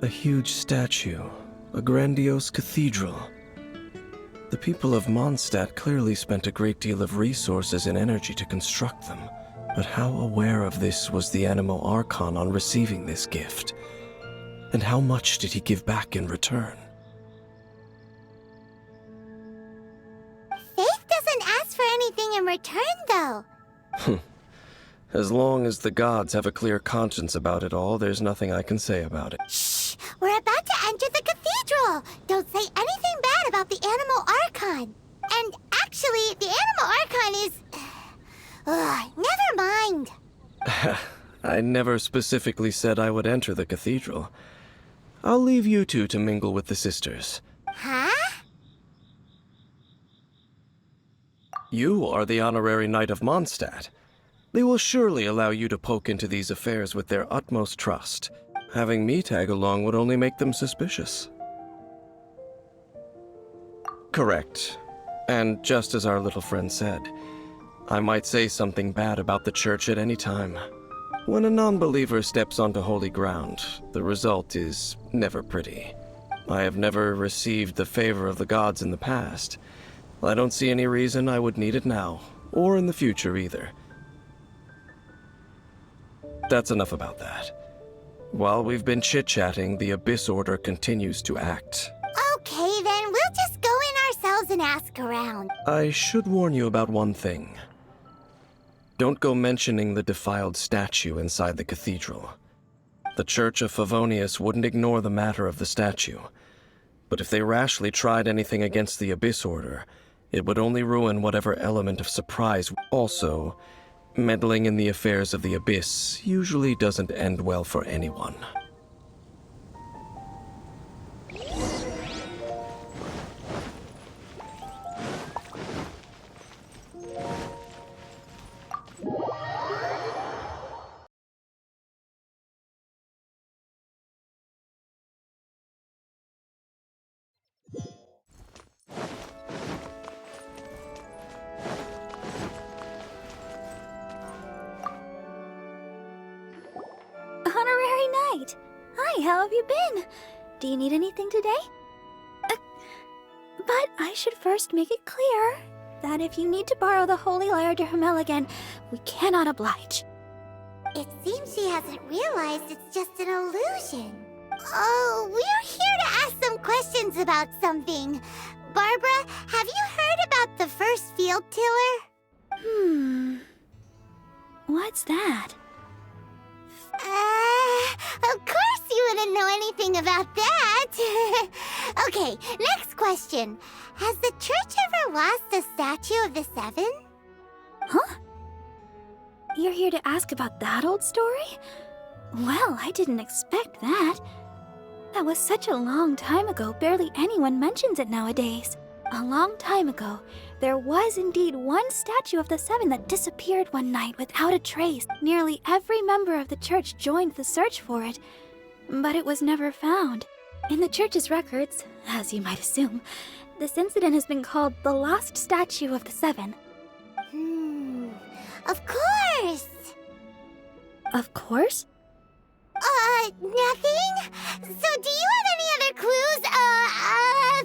A huge statue, a grandiose cathedral. The people of Mondstadt clearly spent a great deal of resources and energy to construct them. But how aware of this was the Animo Archon on receiving this gift? And how much did he give back in return? Faith doesn't ask for anything in return, though. As long as the gods have a clear conscience about it all, there's nothing I can say about it. Shh! We're about to enter the cathedral! Don't say anything bad about the Animo Archon! And actually, the Animo Archon is... never mind! I never specifically said I would enter the cathedral. I'll leave you two to mingle with the sisters. Huh? You are the honorary knight of Mondstadt. They will surely allow you to poke into these affairs with their utmost trust. Having me tag along would only make them suspicious. Correct. And just as our little friend said, I might say something bad about the church at any time. When a non-believer steps onto holy ground, the result is never pretty. I have never received the favor of the gods in the past. I don't see any reason I would need it now, or in the future either. That's enough about that. While we've been chit-chatting, the Abyss Order continues to act. Okay, then we'll just go in ourselves and ask around. I should warn you about one thing. Don't go mentioning the defiled statue inside the cathedral. The Church of Favonius wouldn't ignore the matter of the statue. But if they rashly tried anything against the Abyss Order, it would only ruin whatever element of surprise. Also, meddling in the affairs of the Abyss usually doesn't end well for anyone. Honorary Knight! Hi, how have you been? Do you need anything today? But I should first make it clear that if you need to borrow the Holy Lyre to Hermel again, we cannot oblige. It seems she hasn't realized it's just an illusion. Oh, we're here to ask some questions about something. Barbara, have you heard about the first field tiller? What's that? Of course you wouldn't know anything about that. Okay, next question. Has the church ever lost a statue of the Seven? Huh? You're here to ask about that old story? Well, I didn't expect that. That was such a long time ago, barely anyone mentions it nowadays. A long time ago, there was indeed one statue of the Seven that disappeared one night without a trace. Nearly every member of the church joined the search for it, but it was never found. In the church's records, as you might assume, this incident has been called the Lost Statue of the Seven. Of course! Of course? Nothing? So do you have any other clues?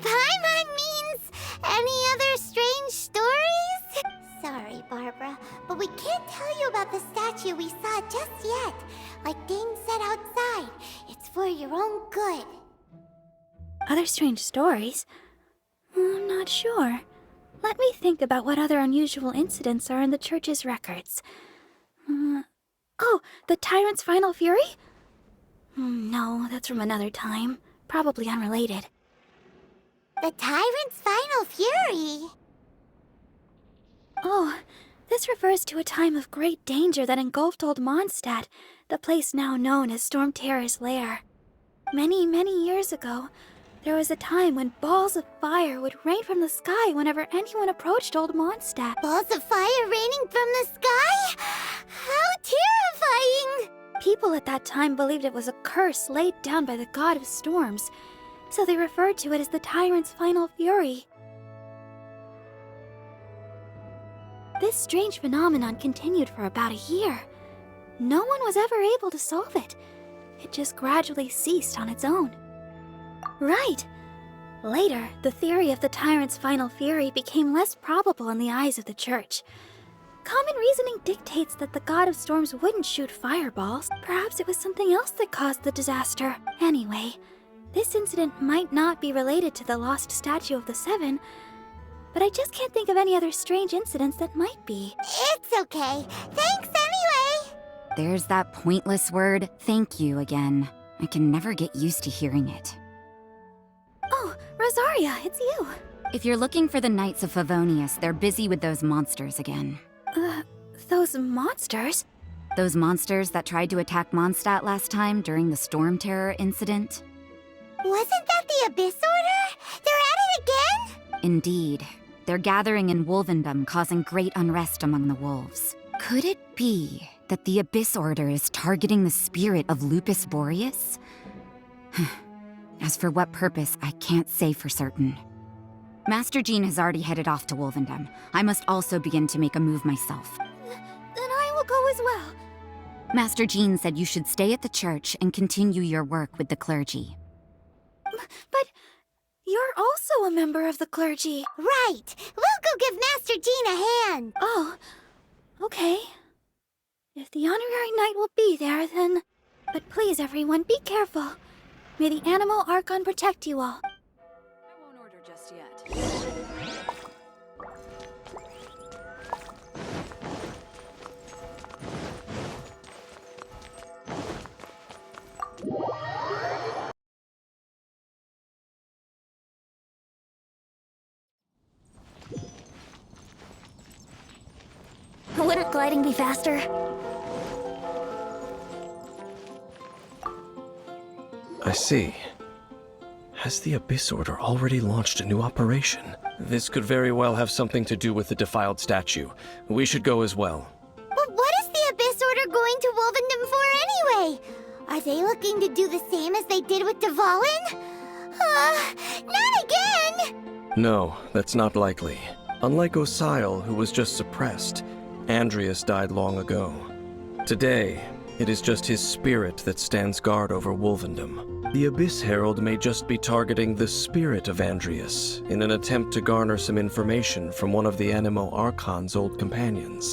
Paimon means any other strange stories? Sorry, Barbara, but we can't tell you about the statue we saw just yet. Like Dane said outside, it's for your own good. Other strange stories? I'm not sure. Let me think about what other unusual incidents are in the church's records. Oh, the Tyrant's Final Fury? No, that's from another time. Probably unrelated. The Tyrant's Final Fury? Oh, this refers to a time of great danger that engulfed old Mondstadt, the place now known as Storm Terror's lair. Many, many years ago, there was a time when balls of fire would rain from the sky whenever anyone approached old Mondstadt. Balls of fire raining from the sky? How terrifying! People at that time believed it was a curse laid down by the god of storms, so they referred to it as the Tyrant's Final Fury. This strange phenomenon continued for about a year. No one was ever able to solve it. It just gradually ceased on its own. Right. Later, the theory of the tyrant's final fury became less probable in the eyes of the church. Common reasoning dictates that the god of storms wouldn't shoot fireballs. Perhaps it was something else that caused the disaster. Anyway, this incident might not be related to the lost statue of the Seven, but I just can't think of any other strange incidents that might be. It's okay. Thanks anyway. There's that pointless word, thank you, again. I can never get used to hearing it. Oh, Rosaria, it's you. If you're looking for the Knights of Favonius, they're busy with those monsters again. Those monsters? Those monsters that tried to attack Mondstadt last time during the Storm Terror incident? Wasn't that the Abyss Order? They're at it again? Indeed. They're gathering in Wolvendom, causing great unrest among the wolves. Could it be that the Abyss Order is targeting the spirit of Lupus Boreas? As for what purpose, I can't say for certain. Master Jean has already headed off to Wolvendom. I must also begin to make a move myself. Then I will go as well. Master Jean said you should stay at the church and continue your work with the clergy. But you're also a member of the clergy. Right. We'll go give Master Jean a hand. Oh, okay. If the honorary knight will be there, then... But please, everyone, be careful. May the Animal Archon protect you all. I won't order just yet. Wouldn't gliding be faster? I see. Has the Abyss Order already launched a new operation? This could very well have something to do with the defiled statue. We should go as well. But what is the Abyss Order going to Wolvendom for anyway? Are they looking to do the same as they did with Dvalin? Not again! No, that's not likely. Unlike Osile, who was just suppressed, Andreas died long ago. Today, it is just his spirit that stands guard over Wolvendom. The Abyss Herald may just be targeting the spirit of Andreas in an attempt to garner some information from one of the Animo Archon's old companions.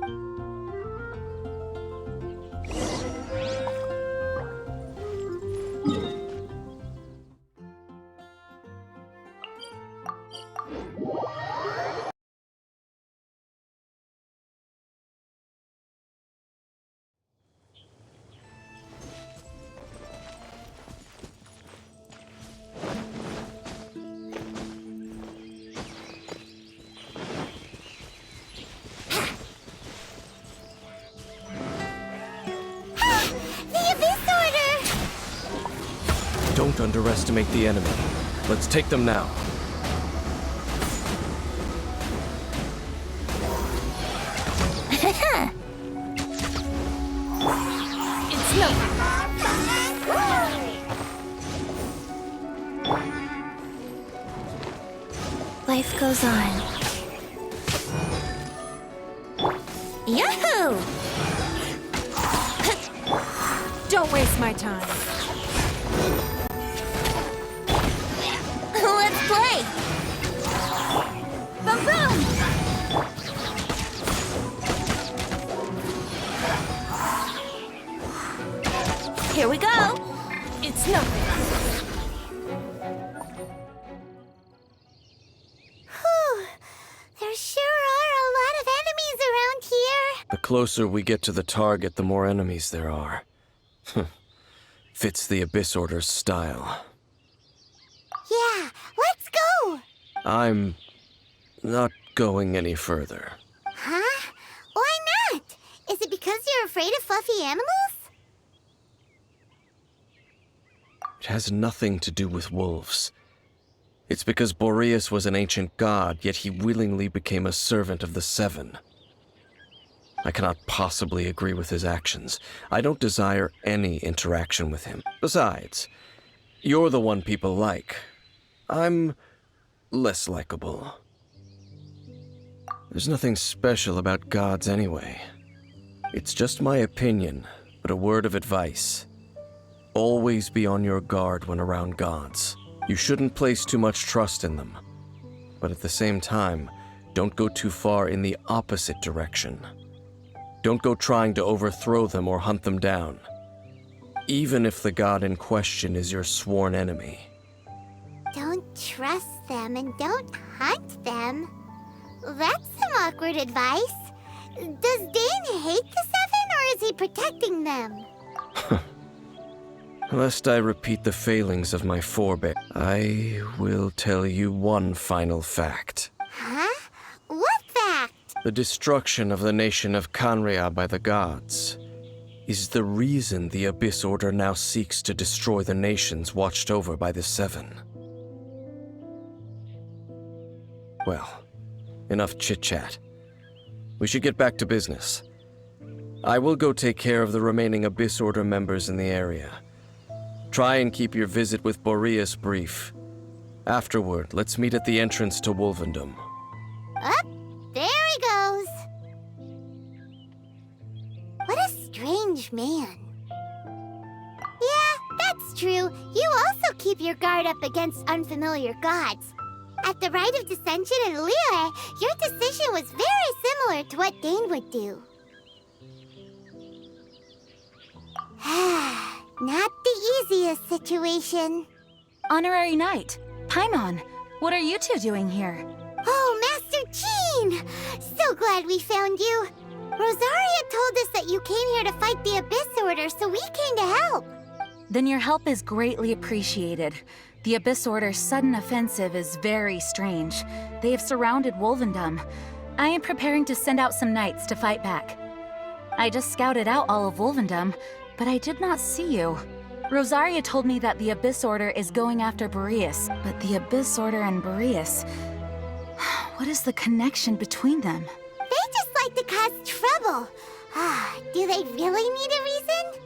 The Abyss Order! Don't underestimate the enemy. Let's take them now. It's no. Life goes on. Yahoo! Don't waste my time. Let's play! Boom boom! Here we go. It's nothing. Whew. There sure are a lot of enemies around here. The closer we get to the target, the more enemies there are. Fits the Abyss Order's style. Yeah, let's go! I'm not going any further. Huh? Why not? Is it because you're afraid of fluffy animals? It has nothing to do with wolves. It's because Boreas was an ancient god, yet he willingly became a servant of the Seven. I cannot possibly agree with his actions. I don't desire any interaction with him. Besides, you're the one people like. I'm less likable. There's nothing special about gods anyway. It's just my opinion, but a word of advice. Always be on your guard when around gods. You shouldn't place too much trust in them. But at the same time, don't go too far in the opposite direction. Don't go trying to overthrow them or hunt them down, even if the god in question is your sworn enemy. Don't trust them and don't hunt them. That's some awkward advice. Does Dane hate the Seven, or is he protecting them? Lest I repeat the failings of my forebear, I will tell you one final fact. Huh? What fact? The destruction of the nation of Canria by the gods is the reason the Abyss Order now seeks to destroy the nations watched over by the Seven. Well, enough chit-chat. We should get back to business. I will go take care of the remaining Abyss Order members in the area. Try and keep your visit with Boreas brief. Afterward, let's meet at the entrance to Wolvendom. Up, there he goes. What a strange man. Yeah, that's true. You also keep your guard up against unfamiliar gods. At the Rite of Dissension in Liyue, your decision was very similar to what Dane would do. Not the easiest situation. Honorary Knight, Paimon, what are you two doing here? Oh, Master Jean! So glad we found you. Rosaria told us that you came here to fight the Abyss Order, so we came to help. Then your help is greatly appreciated. The Abyss Order's sudden offensive is very strange. They have surrounded Wolvendom. I am preparing to send out some knights to fight back. I just scouted out all of Wolvendom, but I did not see you. Rosaria told me that the Abyss Order is going after Boreas, but the Abyss Order and Boreas... What is the connection between them? They just like to cause trouble. Do they really need a reason?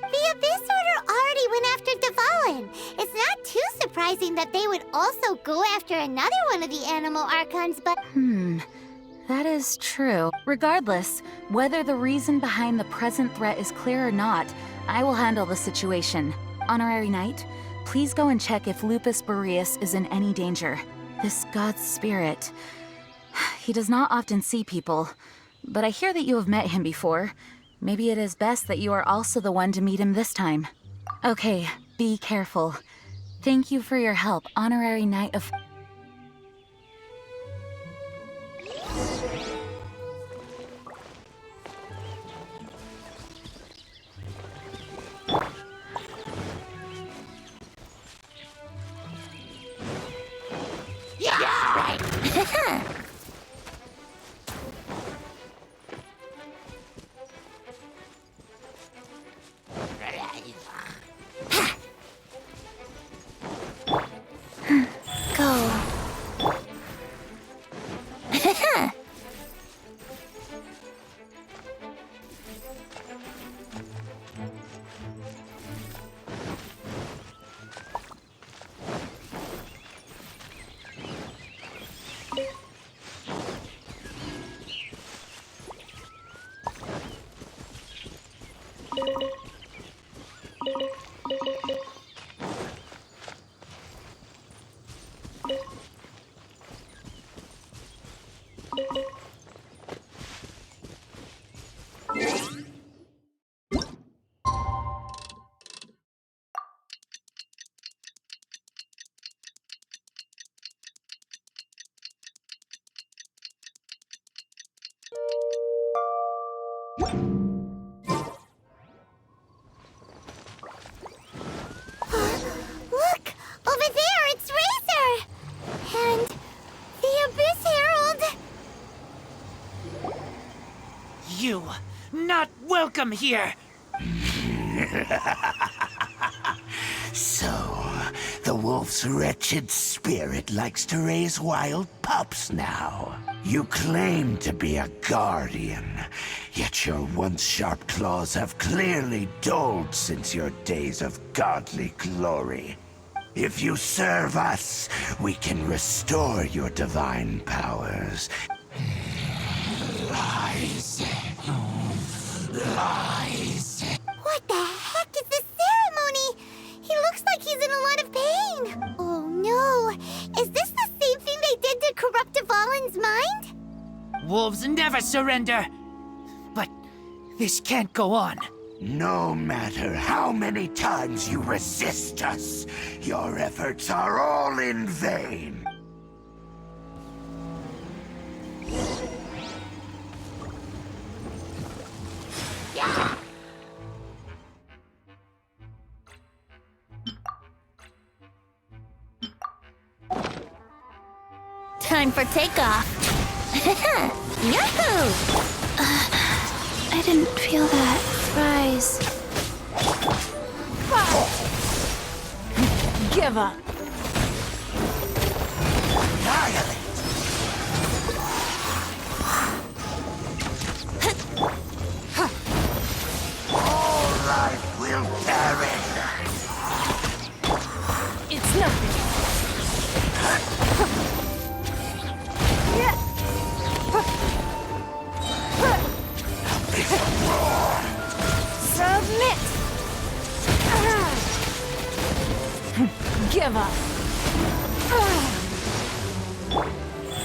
The Abyss Order already went after Dvalin. It's not too surprising that they would also go after another one of the animal archons, but... That is true. Regardless, whether the reason behind the present threat is clear or not, I will handle the situation. Honorary Knight, please go and check if Lupus Boreas is in any danger. This god's spirit... He does not often see people, but I hear that you have met him before. Maybe it is best that you are also the one to meet him this time. Okay, be careful. Thank you for your help, Honorary Knight of... Look! Over there, it's Razor! And the Abyss Herald! You, not welcome here! So, the wolf's wretched spirit likes to raise wild pups now. You claim to be a guardian, yet your once sharp claws have clearly dulled since your days of godly glory. If you serve us, we can restore your divine powers. Lies. Lies. What the heck is this ceremony? wolves never surrender. But this can't go on. No matter how many times you resist us, your efforts are all in vain. Time for takeoff. Yahoo! I didn't feel that rise. Give up. Annihilate! All life will perish! It's nothing. Submit. Give up.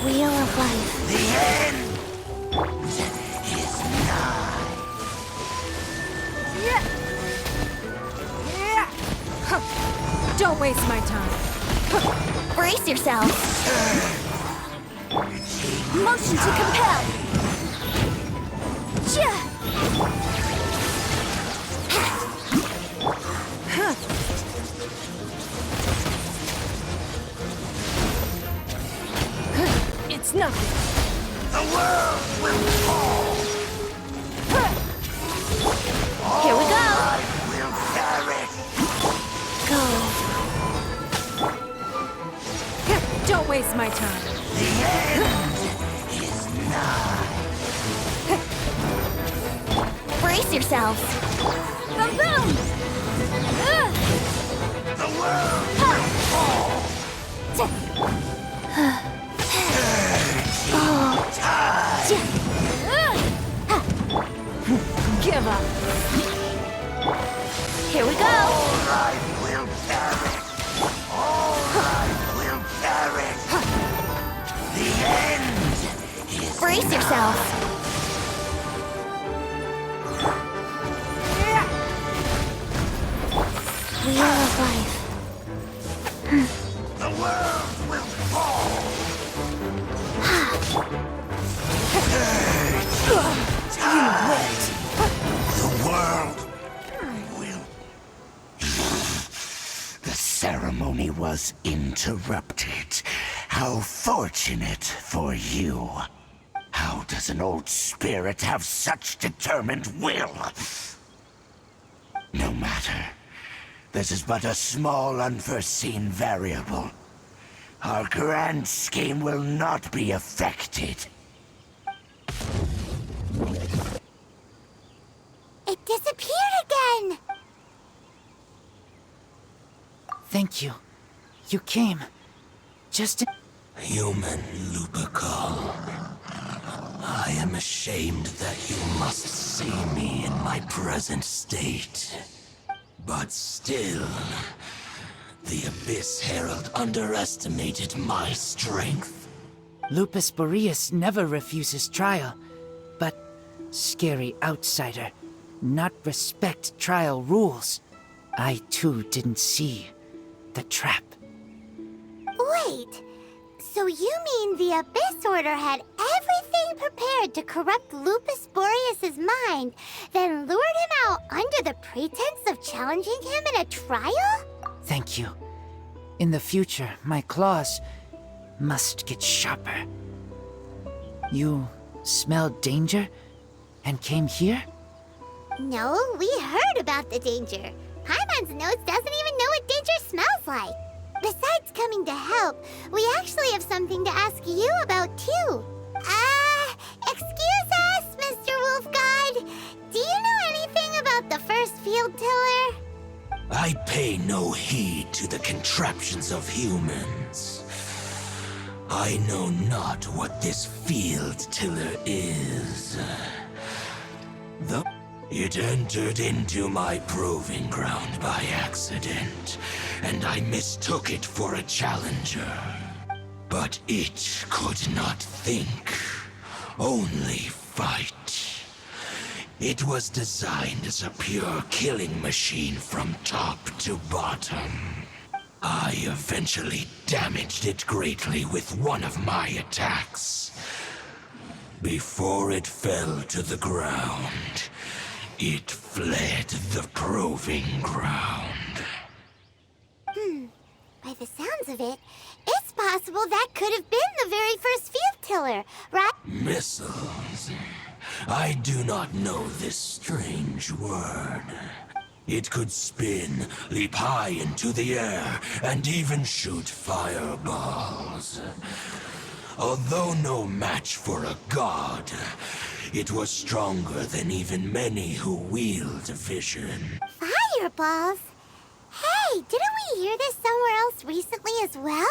Wheel of life. The end is nigh. Don't waste my time. Brace yourself. Motion to compel. It's nothing. The world will fall. Here we go. Life will perish. Go. Don't waste my time. The end is nigh. Brace yourselves. The boom! The world will fall. Give up. Here we go. All life will perish. All life will perish. The end is Brace yourself. Wheel of life. The world will fall. The world will. The ceremony was interrupted. How fortunate for you. How does an old spirit have such determined will? No matter. This is but a small unforeseen variable. Our grand scheme will not be affected. It disappeared again. Thank you. You came. Just in... Human Lupercal. I am ashamed that you must see me in my present state. But still, the Abyss Herald underestimated my strength. Lupus Boreas never refuses trial, but scary outsider, not respect trial rules. I too didn't see the trap. Wait. So you mean the Abyss Order had everything prepared to corrupt Lupus Boreas' mind, then lured him out under the pretense of challenging him in a trial? Thank you. In the future, my claws must get sharper. You smelled danger and came here? No, we heard about the danger. Paimon's nose doesn't even know what danger smells like. Besides coming to help, we actually have something to ask you about too. Excuse us, Mr. Wolf God. Do you know anything about the first field tiller? I pay no heed to the contraptions of humans. I know not what this field tiller is. It entered into my proving ground by accident, and I mistook it for a challenger. But it could not think only fight. It was designed as a pure killing machine from top to bottom. I eventually damaged it greatly with one of my attacks. Before it fell to the ground, it fled the proving ground. By the sounds of it, it's possible that could have been the very first field tiller, right? Missiles. I do not know this strange word. It could spin, leap high into the air, and even shoot fireballs. Although no match for a god, it was stronger than even many who wield vision. Fireballs? Hey, didn't we hear this somewhere else recently as well?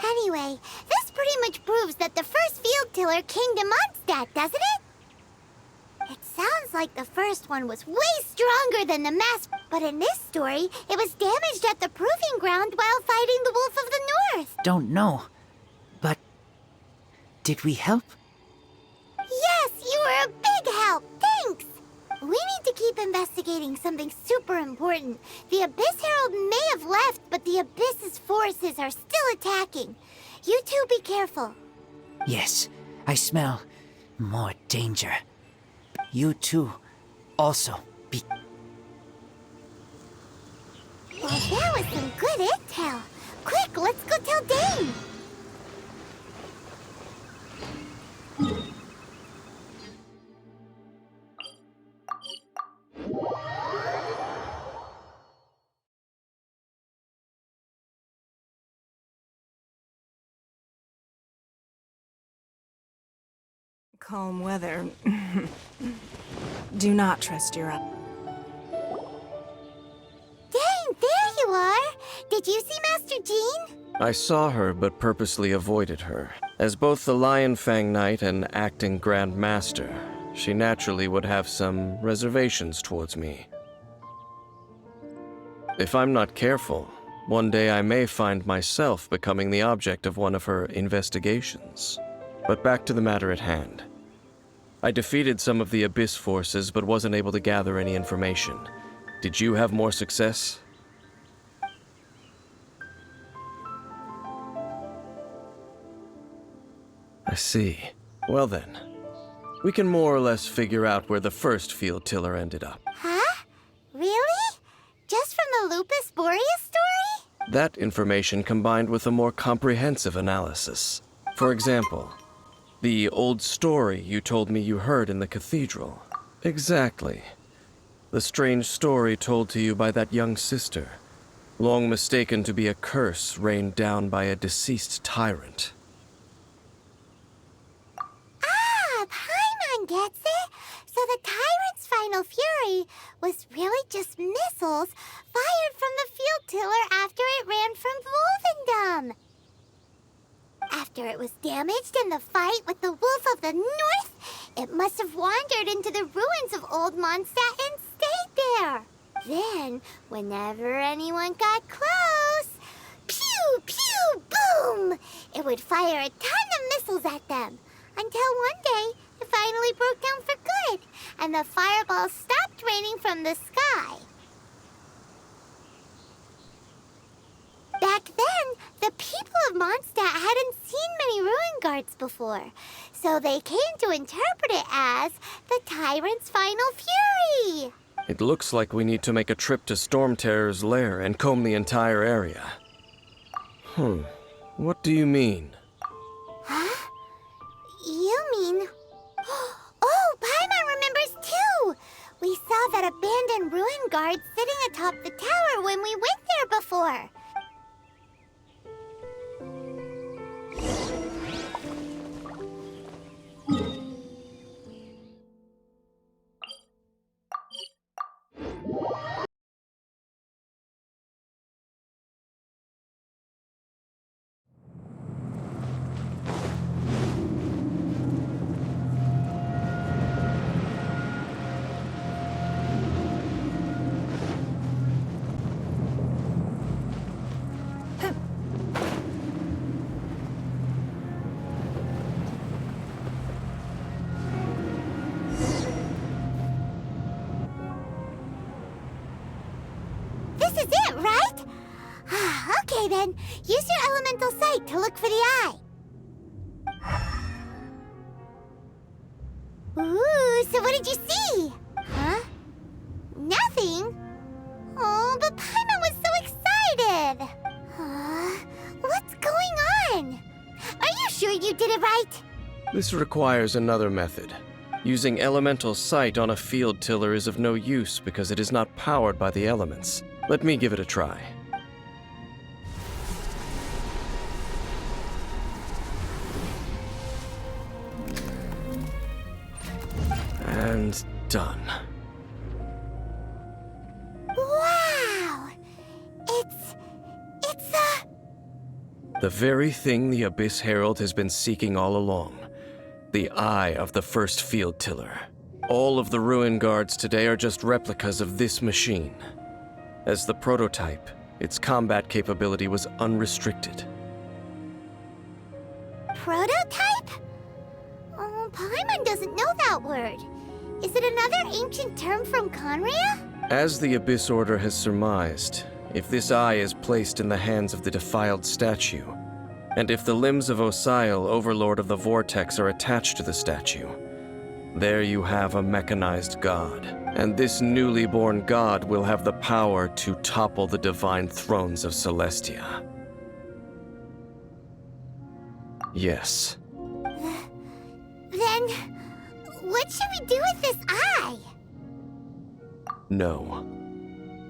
Anyway, this pretty much proves that the first field tiller came to Mondstadt, doesn't it? It sounds like the first one was way stronger than the mass, but in this story, it was damaged at the proving ground while fighting the Wolf of the North. Don't know. But did we help? Yes, you were a big help. Thanks. We need to keep investigating something super important. The Abyss Herald may have left, but the Abyss's forces are still attacking. You two be careful. Yes, I smell more danger. You too, also be... Well, that was some good intel. Quick, let's go tell Dane. Calm weather. Do not trust your up. Dane, there you are. Did you see Master Jean? I saw her, but purposely avoided her. As both the Lion Fang Knight and acting Grand Master, she naturally would have some reservations towards me. If I'm not careful, one day I may find myself becoming the object of one of her investigations. But back to the matter at hand. I defeated some of the Abyss forces, but wasn't able to gather any information. Did you have more success? I see. Well then, we can more or less figure out where the first field tiller ended up. Huh? Really? Just from the Lupus Boreas story? That information combined with a more comprehensive analysis. For example, the old story you told me you heard in the cathedral. Exactly. The strange story told to you by that young sister, long mistaken to be a curse rained down by a deceased tyrant. Ah, Paimon gets it. So the tyrant's final fury was really just missiles fired from the field tiller after it ran from Wolvendom. After it was damaged in the fight with the Wolf of the North, it must have wandered into the ruins of Old Mondstadt and stayed there. Then, whenever anyone got close, pew, pew, boom! It would fire a ton of missiles at them. Until one day, it finally broke down for good, and the fireballs stopped raining from the sky. Back then, the people of Mondstadt hadn't seen many ruin guards before, so they came to interpret it as the tyrant's final fury. It looks like we need to make a trip to Storm Terror's lair and comb the entire area. What do you mean? Huh? You mean... Oh, Paimon remembers too! We saw that abandoned ruin guard sitting atop the tower when we went there before. then use your elemental sight to look for the eye. Ooh, so what did you see? Huh? Nothing? Oh, but Paimon was so excited! What's going on? Are you sure you did it right? This requires another method. Using elemental sight on a field tiller is of no use because it is not powered by the elements. Let me give it a try. And done. Wow! It's The very thing the Abyss Herald has been seeking all along. The eye of the first field tiller. All of the ruin guards today are just replicas of this machine. As the prototype, its combat capability was unrestricted. prototype? Oh, Paimon doesn't know that word. Is it another ancient term from Conria? As the Abyss Order has surmised, if this eye is placed in the hands of the defiled statue, and if the limbs of Osial, Overlord of the Vortex, are attached to the statue, there you have a mechanized god. And this newly born god will have the power to topple the divine thrones of Celestia. Yes. Then, what should we do with this eye? No.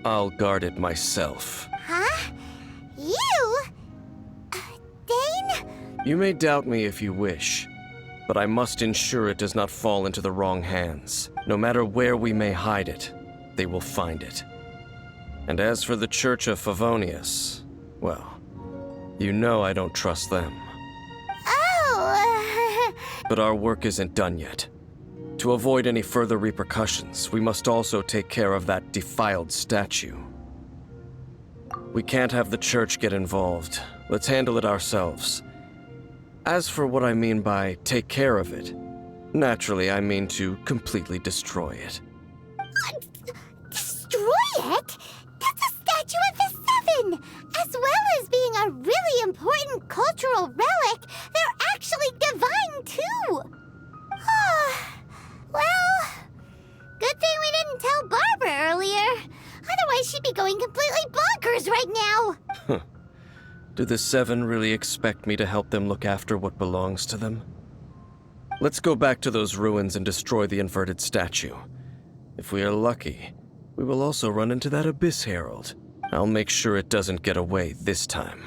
I'll guard it myself. Huh? You? Dane? You may doubt me if you wish, but I must ensure it does not fall into the wrong hands. No matter where we may hide it, they will find it. And as for the Church of Favonius, well, you know I don't trust them. Oh! But our work isn't done yet. To avoid any further repercussions, we must also take care of that defiled statue. We can't have the Church get involved. Let's handle it ourselves. As for what I mean by take care of it, naturally I mean to completely destroy it. Destroy it? That's a statue of the Seven! As well as being a really important cultural relic, they're actually divine too! Well, good thing we didn't tell Barbara earlier. Otherwise she'd be going completely bonkers right now! Do the Seven really expect me to help them look after what belongs to them? Let's go back to those ruins and destroy the inverted statue. If we are lucky, we will also run into that Abyss Herald. I'll make sure it doesn't get away this time.